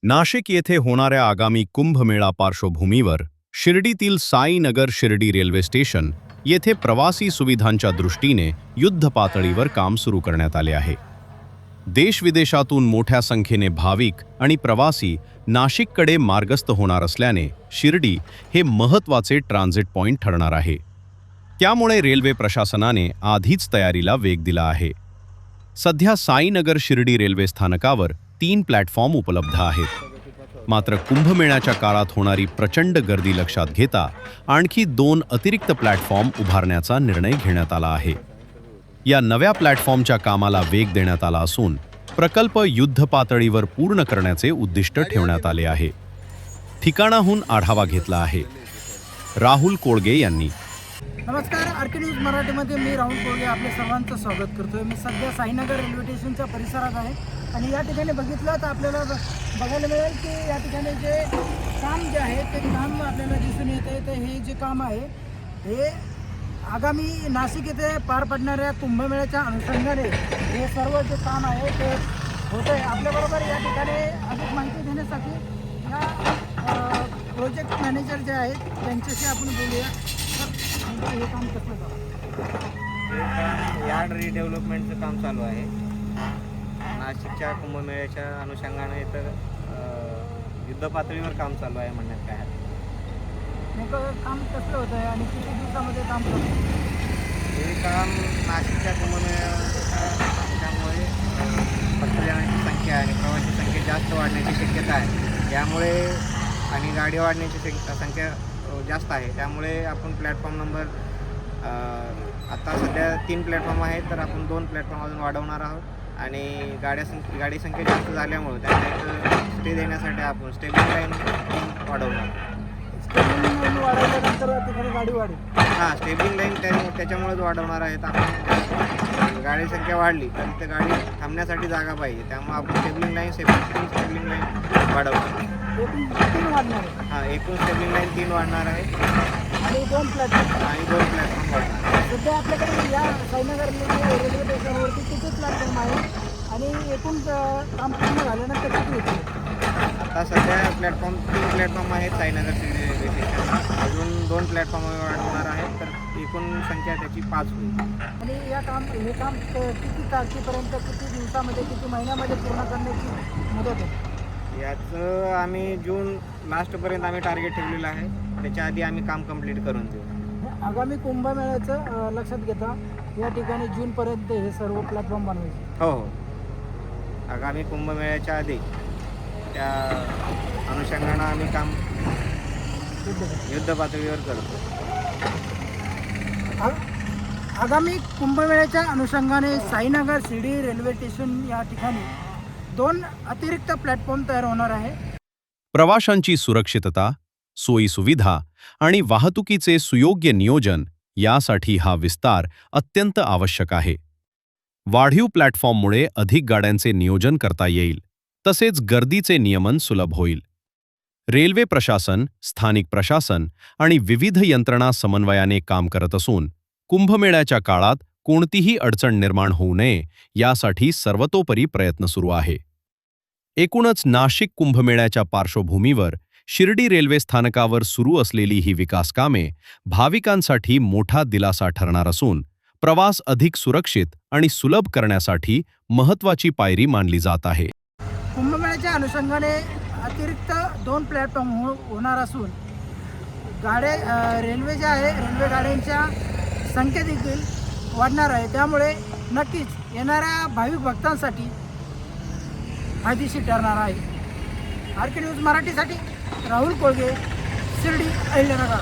नाशिक येथे होणाऱ्या आगामी कुंभमेळा पार्श्वभूमीवर शिर्डीतील साईनगर शिर्डी रेल्वे स्टेशन येथे प्रवासी सुविधांच्या दृष्टीने युद्धपातळीवर काम सुरू करण्यात आले आहे. देशविदेशातून मोठ्या संख्येने भाविक आणि प्रवासी नाशिककडे मार्गस्थ होणार असल्याने शिर्डी हे महत्त्वाचे ट्रान्झिट पॉइंट ठरणार आहे. त्यामुळे रेल्वे प्रशासनाने आधीच तयारीला वेग दिला आहे. सध्या साईनगर शिर्डी रेल्वे स्थानकावर 3 प्लॅटफॉर्म उपलब्ध आहेत. मात्र कुंभमेळ्याच्या काळात होणारी प्रचंड गर्दी लक्षात घेता आणखी 2 अतिरिक्त प्लॅटफॉर्म उभारण्याचा निर्णय घेण्यात आला आहे. या नव्या प्लॅटफॉर्मच्या कामाला वेग देण्यात आला असून प्रकल्प युद्धपातळीवर पूर्ण करण्याचे उद्दिष्ट ठेवण्यात आले आहे. ठिकाणाहून आढावा घेतला आहे राहुल कोळगे यांनी. नमस्कार, आरके न्यूज मराठीमध्ये मी राहुल कोळगे आपल्या सर्वांचं स्वागत करतोय. मी सध्या साईनगर रेल्वे स्टेशनच्या परिसरात आहे आणि या ठिकाणी बघितलं तर आपल्याला बघायला मिळेल की या ठिकाणी जे काम जे आहे ते काम आपल्याला दिसून येते. तर हे जे काम आहे हे आगामी नाशिक येथे पार पडणाऱ्या कुंभमेळ्याच्या अनुषंगाने हे सर्व जे काम आहे ते होतं आहे. आपल्याबरोबर या ठिकाणी अधिक माहिती देण्यासाठी या प्रोजेक्ट मॅनेजर जे आहेत त्यांच्याशी आपण बोलूया. हे काम कसं चालू? यार्ड रिडेव्हलपमेंटचं काम चालू आहे नाशिकच्या कुंभमेळ्याच्या अनुषंगाने. तर युद्धपातळीवर काम चालू आहे म्हणण्यात काय आहे. नेमकं काम कसं होतं आहे आणि किती दिवसामध्ये काम करतं? हे काम नाशिकच्या कुंभमेळ्यामुळे भक्तजनांची संख्या आणि प्रवासी संख्या जास्त वाढण्याची शक्यता आहे. यामुळे आणि गाडी वाढण्याची संख्या जास्त आहे. त्यामुळे आपण प्लॅटफॉर्म नंबर आता सध्या 3 प्लॅटफॉर्म आहेत, तर आपण 2 प्लॅटफॉर्म अजून वाढवणार आहोत. आणि गाडी संख्या जास्त झाल्यामुळे त्यांना एक स्टे देण्यासाठी आपण स्टेबिलिंग लाईन वाढवणार. स्टेबिलिंग लाईन वाढवल्यानंतर तिकडे गाडी वाढेल. हां, स्टेबिलिंग लाईन त्याच्यामुळेच वाढवणार आहेत आपण. गाडी संख्या वाढली तर तिथे गाडी थांबण्यासाठी जागा पाहिजे, त्यामुळे आपण स्टेबिलिंग लाईन स्टेबिलिंग लाईन वाढवणार. एकूण 3 वाढणार आहे. हां, एकूण स्टेबिलिंग लाईन 3 वाढणार आहे आणि 2 प्लॅटफॉर्म आणि 2 प्लॅटफॉर्म वाढणार. सध्या आपल्याकडे या साईनगर रेल्वे स्टेशनवरती किती प्लॅटफॉर्म आहे आणि एकूण काम पूर्ण झाल्यानंतर किती होते? आता सध्या 3 प्लॅटफॉर्म आहेत साईनगर रेल्वे स्टेशन. अजून 2 प्लॅटफॉर्म वाढवणार आहेत, तर एकूण संख्या त्याची 5 होईल. आणि हे काम किती तारखेपर्यंत, किती दिवसामध्ये, किती महिन्यामध्ये पूर्ण करण्याची मुदत आहे? याचं आम्ही जून लास्टपर्यंत आम्ही टार्गेट ठेवलेलं आहे. त्याच्या आधी आम्ही काम कंप्लीट करून देऊ. आगामी कुंभमेळ्याचं लक्षात घेता या ठिकाणी जूनपर्यंत हे सर्व प्लॅटफॉर्म बनवायचे. हो, आगामी कुंभमेळ्याच्या आधी त्या अनुषंगानं आम्ही काम युद्धपातळीवर करतो. आगामी कुंभमेळ्याच्या अनुषंगाने साईनगर शिर्डी रेल्वे स्टेशन या ठिकाणी 2 अतिरिक्त प्लॅटफॉर्म तयार होणार आहे. प्रवाशांची सुरक्षितता, सोयीसुविधा आणि वाहतुकीचे सुयोग्य नियोजन यासाठी हा विस्तार अत्यंत आवश्यक आहे. वाढीव प्लॅटफॉर्ममुळे अधिक गाड्यांचे नियोजन करता येईल, तसेच गर्दीचे नियमन सुलभ होईल. रेल्वे प्रशासन, स्थानिक प्रशासन आणि विविध यंत्रणा समन्वयाने काम करत असून कुंभमेळ्याच्या काळात कोणतीही अडचण निर्माण होऊ नये यासाठी सर्वतोपरी प्रयत्न सुरू आहे. एकूणच नाशिक कुंभमेळ्याच्या पार्श्वभूमीवर शिर्डी रेल्वे स्थानकावर सुरू असलेली ही विकास कामे भाविकांसाठी मोठा दिलासा ठरणार असून प्रवास अधिक सुरक्षित आणि सुलभ करण्यासाठी महत्त्वाची पायरी मानली जात आहे. कुंभमेळ्याच्या अनुषंगाने अतिरिक्त 2 प्लॅटफॉर्म होणार असून रेल्वे जे आहे रेल्वे गाड्यांच्या संख्या देखील वाढणार आहे. त्यामुळे नक्कीच येणाऱ्या भाविक भक्तांसाठी फायदेशीर ठरणार आहे. आरके न्यूज मराठीसाठी राहुल कोळगे, शिर्डी, अहिल्यानगर.